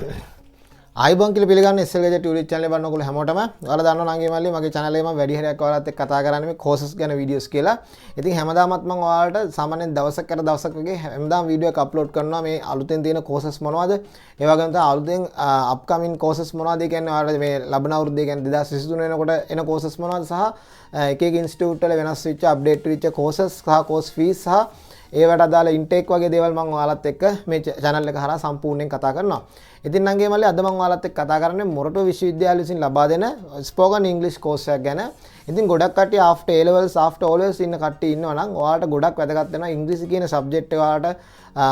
ආයිබෝන් කියලා පිළිගන්න ඉස්සෙල්ලා YouTube channel එක බලන ඔයගොල්ලෝ හැමෝටම ඔයාලා දන්නවා නම් මල්ලි මගේ channel එකේ මම වැඩි හරියක් ඔයාලත් එක්ක කතා කරන්නේ මේ courses ගැන videos කියලා. ඉතින් හැමදාමත් මම ඔයාලට සාමාන්‍යයෙන් දවසකට දවසක් වගේ හැමදාම වීඩියෝ එක අප්ලෝඩ් කරනවා මේ අලුතෙන් තියෙන courses මොනවද? ඒ වගේම තමයි අලුතෙන් upcoming courses මොනවද කියන්නේ ඔයාලට මේ ලබන අවුරුද්දේ කියන්නේ 2023 වෙනකොට එන courses මොනවද සහ එක එක institute වල වෙනස් වෙච්ච update වෙච්ච courses සහ course fees සහ ඒවට අදාළ intake වගේ දේවල් මම ඔයාලත් එක්ක මේ channel එක හරහා සම්පූර්ණයෙන් කතා කරනවා. ඉතින් නම් මල්ලි අද මම ඔයාලත් එක්ක කතා කරන්නේ මොරටුව විශ්වවිද්‍යාලය විසින් ලබා දෙන spoken english course එකක් ගැන. ඉතින් ගොඩක් කට්ටිය after A levels after O levels ඉන්න කට්ටිය ඉන්නවා නම් ඔයාලට ගොඩක් වැදගත් වෙනවා ඉංග්‍රීසි කියන subject එක ඔයාලට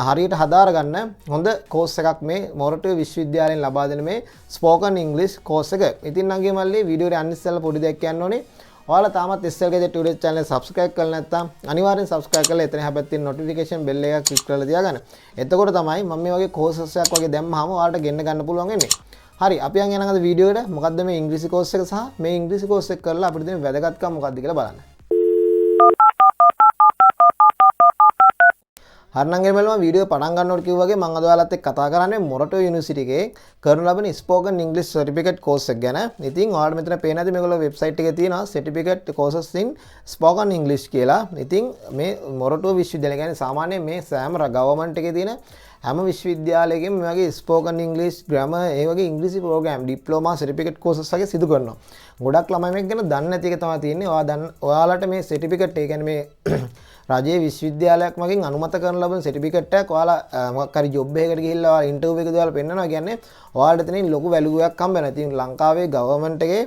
හරියට හදාර ගන්න හොඳ course එකක් මේ මොරටුව විශ්වවිද්‍යාලයෙන් ලබා දෙන මේ spoken english course එක. ඉතින් නම් මල්ලි වීඩියෝ එක යන්න ඉස්සෙල්ලා පොඩි දෙයක් කියන්න ඕනේ. ඔයාලා තාමත් SLගේ YouTube channel subscribe කරලා නැත්නම් අනිවාර්යෙන් subscribe කරලා එතන හැබැයි තියෙන notification bell එක click කරලා තියාගන්න. එතකොට තමයි මම මේ වගේ courses එකක් වගේ දැම්මහම ඔයාලට ගෙන්න ගන්න පුළුවන් වෙන්නේ. හරි අපි යන් යන අද වීඩියෝ එකට මොකද්ද මේ ඉංග්‍රීසි course එක සහ මේ ඉංග්‍රීසි course එක කරලා අපිට තියෙන වැදගත්කම මොකක්ද කියලා බලන්න. හරිනම් මම වීඩියෝ පටන් ගන්නකොට කිව්වා වගේ මම අද ඔයාලත් එක්ක කතා කරන්නේ මොරටුව යුනිවර්සිටි එකේ කරන ලබන spoken english certificate course එක ගැන. ඉතින් ඔයාලට මෙතන පේන ඇති මේගොල්ලෝ website එකේ තියෙනවා certificate courses in spoken english කියලා. ඉතින් මේ මොරටුව විශ්වවිද්‍යාලය කියන්නේ සාමාන්‍යයෙන් මේ සෑම government එකේ තියෙන හැම විශ්වවිද්‍යාලයකම මේ වගේ spoken english grammar ඒ වගේ ඉංග්‍රීසි program diploma certificate courses වගේ සිදු කරනවා. ගොඩක් ළමයි මේක ගැන දන්නේ නැති එක තමයි තියෙන්නේ. ඔයාලට මේ certificate ඒ කියන්නේ මේ රජයේ විශ්වවිද්‍යාලයක් මගින් අනුමත කරන ලබන සර්ටිෆිකේට් එකක් ඔයාලා මොකක් හරි ජොබ් එකකට ගිහිල්ලා ඔයාලා ඉන්ටර්විව් එකක දාලා පෙන්නනවා කියන්නේ ඔයාලට එතනින් ලොකු වැලියු එකක් හම්බ වෙනවා. ඉතින් ලංකාවේ ගවර්න්මන්ට් එකේ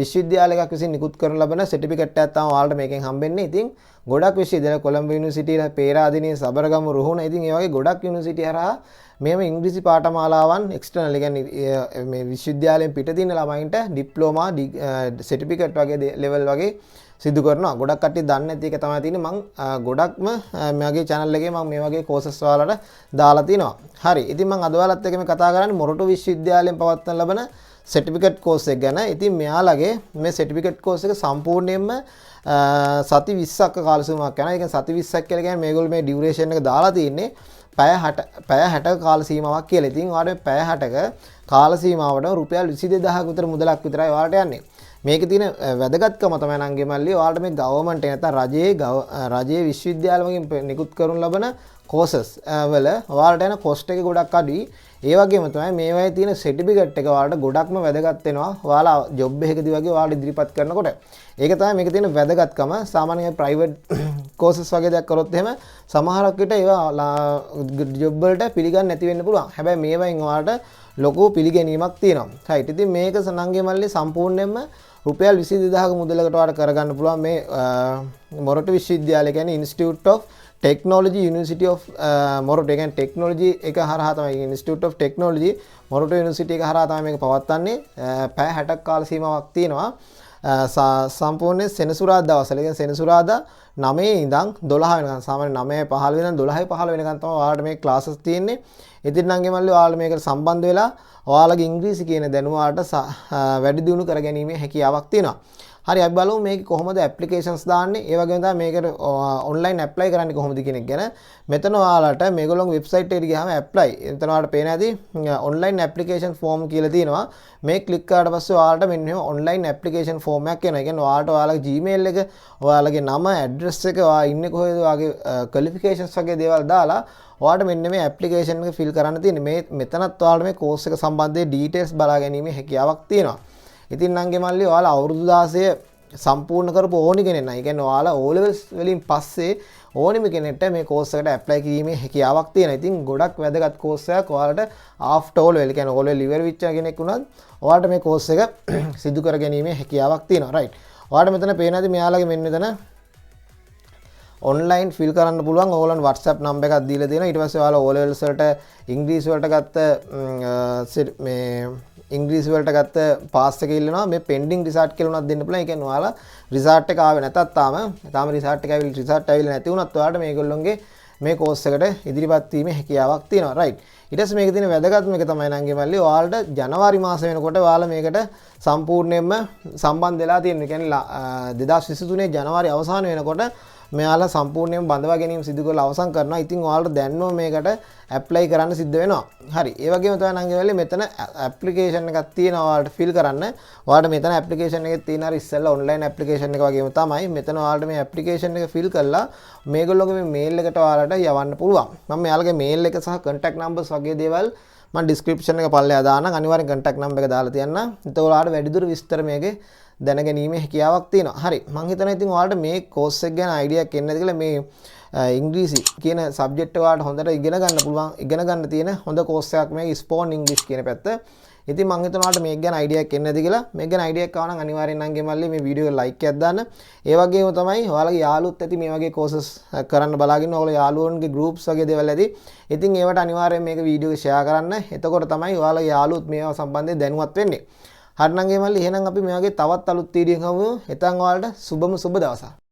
විශ්වවිද්‍යාලයක් විසින් නිකුත් කරන ලබන සර්ටිෆිකේට් එකක් තමයි ඔයාලට මේකෙන් හම්බෙන්නේ. ඉතින් ගොඩක් විශ්වවිද්‍යාල කොළඹ යුනිවර්සිටි, පේරාදෙණිය, සබරගමු, රුහුණ ඉතින් ඒ වගේ ගොඩක් යුනිවර්සිටි හරහා මේව ඉංග්‍රීසි පාඨමාලාවන් එක්ස්ටර්නල් කියන්නේ මේ විශ්වවිද්‍යාලයෙන් පිට තියෙන ළමයින්ට ඩිප්ලෝමා සර්ටිෆිකේට් වගේ ලෙවල් වගේ සිදු කරනවා. ගොඩක් කට්ටිය දන්නේ නැති එක තමයි තියෙන්නේ. මම ගොඩක්ම මගේ channel එකේ මම මේ වගේ courses ඔයාලට දාලා තිනවා. හරි. ඉතින් මම අද ඔයාලත් එක්ක මේ කතා කරන්නේ මොරටුව විශ්වවිද්‍යාලයෙන් පවත්වන ලබන certificate course එක ගැන. ඉතින් මෙයාලගේ මේ certificate course එක සම්පූර්ණයෙන්ම සති 20ක කාල සීමාවක් යනවා. ඒ කියන්නේ සති 20ක් කියලා කියන්නේ මේගොල්ලෝ මේ duration එක දාලා තියෙන්නේ පැය 60ක කාල සීමාවක් කියලා. ඉතින් ඔයාලට පැය 60ක කාල සීමාවට රුපියල් 22000ක විතර මුදලක් විතරයි ඔයාලට යන්නේ. මේකේ තියෙන වැදගත්කම තමයි නංගේ මල්ලි ඔයාලට මේ ගවර්න්මන්ට් එක නැත්නම් රජයේ විශ්වවිද්‍යාල වලින් නිකුත් කරනු ලබන courses වල ඔයාලට යන cost එක ගොඩක් අඩුයි. ඒ වගේම තමයි මේවායේ තියෙන certificate එක ඔයාලට ගොඩක්ම වැදගත් වෙනවා. ඔයාලා job එකකදී වගේ ඔයාලට ඉදිරිපත් කරනකොට. ඒක තමයි මේකේ තියෙන වැදගත්කම. සාමාන්‍යයෙන් private courses වගේ දෙයක් කරොත් එහෙම සමහරක් විට ඒවා job වලට පිළිගන්නේ නැති වෙන්න පුළුවන්. හැබැයි මේවායින් ඔයාලට ලොකු පිළිගැනීමක් තියෙනවා. right. ඉතින් මේක නංගේ මල්ලි සම්පූර්ණයෙන්ම රුපියල් 22000ක මුදලකට ඔයාලට කරගන්න පුළුවන් මේ මොරටු විශ්වවිද්‍යාලය කියන්නේ Institute of Technology University of මොරටු කියන්නේ ටෙක්නොලොජි එක හරහා තමයි Institute of Technology Moratu University එක හරහා තමයි මේක පවත්වන්නේ. පැය 60ක කාල සීමාවක් තියෙනවා. සම්පූර්ණ සෙනසුරාදා දවසල කියන්නේ සෙනසුරාදා 9 ඉඳන් 12 වෙනකන් සාමාන්‍ය 9:15 ඉඳන් 12:15 වෙනකන් තමයි ඔයාලට මේ ක්ලාසස් තියෙන්නේ. ඉතින් නම් මල්ලි ඔයාලා මේකට සම්බන්ධ වෙලා ඔයාලගේ ඉංග්‍රීසි කියන දැනුම ඔයාලට වැඩි දියුණු කරගැනීමේ හැකියාවක් තියෙනවා. හරි අපි බලමු මේක කොහොමද ඇප්ලිකේෂන්ස් දාන්නේ. ඒ වගේම තමයි මේකට ඔන්ලයින් ඇප්ලයි කරන්නේ කොහොමද කියන එක ගැන. මෙතන ඔයාලට මේගොල්ලෝගේ වෙබ්සයිට් එකට ගියාම ඇප්ලයි. එතන ඔයාලට පේන ඇති ඔන්ලයින් ඇප්ලිකේෂන් ෆෝම් කියලා තියෙනවා. මේ ක්ලික් කරාට පස්සේ ඔයාලට මෙන්න මේ ඔන්ලයින් ඇප්ලිකේෂන් ෆෝම් එකක් එනවා. ඒ කියන්නේ ඔයාලට ඔයාලගේ Gmail එක, ඔයාලගේ නම, ඇඩ්‍රස් එක, ඔයා ඉන්නේ කොහෙද, ඔයාගේ ක්වොලිෆිකේෂන්ස් වගේ දේවල් දාලා ඔයාලට මෙන්න මේ ඇප්ලිකේෂන් එක ෆිල් කරන්න තියෙන්නේ. මේ මෙතනත් ඔයාලට මේ කෝස් එක සම්බන්ධයෙන් ඩීටේල්ස් බලා ගැනීමේ හැකියාවක් තියෙනවා. ඉතින් නංගේ මල්ලි ඔයාලා අවුරුදු 16 සම්පූර්ණ කරපු ඕනි කෙනෙක් නයි. ඒ කියන්නේ ඔයාලා O levels වලින් පස්සේ ඕනිම කෙනෙක්ට මේ කෝස් එකට ඇප්ලයි කිරීමේ හැකියාවක් තියෙනවා. ඉතින් ගොඩක් වැදගත් කෝස් එකක් ඔයාලට after O level කියන්නේ O level ඉවර වෙච්ච කෙනෙක් වුණත් ඔයාලට මේ කෝස් එක සිදු කර ගැනීමේ හැකියාවක් තියෙනවා. right. ඔයාලට මෙතන පේන ඇති මෙයාලගේ මෙන්න මෙතන ඔන්ලයින් ෆිල් කරන්න පුළුවන්. ඕගොල්ලන් WhatsApp නම්බර් එකක් දීලා දෙනවා. ඊට පස්සේ ඔයාලා O levels වලට ඉංග්‍රීසි වලට ගත්ත මේ ඉංග්‍රීසි වලට ගත්ත පාස් එක ඉල්ලනවා. මේ පෙන්ඩිං රිසල්ට් කියලා උනත් දෙන්න පුළුවන්. ඒ කියන්නේ ඔයාලා රිසල්ට් එක ආවේ නැතත් තාම රිසල්ට් එක ඇවිල්ලා නැති වුණත් ඔයාලට මේගොල්ලොන්ගේ මේ කෝස් එකට ඉදිරිපත් වීමේ හැකියාවක් තියෙනවා. right. ඊට පස්සේ මේකේ තියෙන වැදගත්ම එක තමයි නංගේ මල්ලි ඔයාලට ජනවාරි මාස වෙනකොට ඔයාලා මේකට සම්පූර්ණයෙන්ම සම්බන්ධ වෙලා තියෙනවා. ඒ කියන්නේ 2023 ජනවාරි අවසාන වෙනකොට මෙයාලා සම්පූර්ණයෙන්ම බඳවා ගැනීම සිදු කරලා අවසන් කරනවා. ඉතින් ඔයාලට දැන්නෝ මේකට ඇප්ලයි කරන්න සිද්ධ වෙනවා. හරි. ඒ වගේම තමයි නංගිවලි මෙතන ඇප්ලිකේෂන් එකක් තියෙනවා ඔයාලට ෆිල් කරන්න. ඔයාලට මෙතන ඇප්ලිකේෂන් එකේ තියෙන අර ඉස්සෙල්ලා ඔන්ලයින් ඇප්ලිකේෂන් එක වගේම තමයි මෙතන ඔයාලට මේ ඇප්ලිකේෂන් එක ෆිල් කරලා මේගොල්ලෝගේ මේ මේල් එකට ඔයාලට යවන්න පුළුවන්. මම මෙයාලගේ මේල් එක සහ contact numbers වගේ දේවල් මම description එක පල්ලෙහා දාන්නම්. අනිවාර්යෙන් contact number එක දාලා තියන්න. එතකොට ඔයාලට වැඩිදුර විස්තර මේකේ දැනගැනීමේ හැකියාවක් තියෙනවා. හරි. මම හිතනවා ඉතින් ඔයාලට මේ course එක ගැන idea එකක් එන්නේ නැති කියලා මේ ඉංග්‍රීසි කියන subject එක ඔයාලට හොඳට ඉගෙන ගන්න පුළුවන්. ඉගෙන ගන්න තියෙන හොඳ course එකක් මේ Spoken English කියන පැත්ත. ඉතින් මම හිතනවා ඔයාලට මේක ගැන idea එකක් එන්නේ නැති කියලා. මේක ගැන idea එකක් ආව නම් අනිවාර්යෙන් නම් ගෙමල්ලි මේ වීඩියෝ එක like එකක් දාන්න. ඒ වගේම තමයි ඔයාලගේ යාළුවොත් ඇති මේ වගේ courses කරන්න බලාගෙන ඔයාලා යාළුවන්ගේ groups වගේ දේවල් ඇති. ඉතින් ඒවට අනිවාර්යෙන් මේක වීඩියෝ එක share කරන්න. එතකොට තමයි ඔයාලගේ යාළුවොත් මේවා සම්බන්ධයෙන් දැනුවත් වෙන්නේ. හරිනම් ගෙමල්ලි එහෙනම් අපි මේ වගේ තවත් අලුත් වීඩියෝ එකක් හමු. එතන් ඔයාලට සුබම සුබ දවසක්.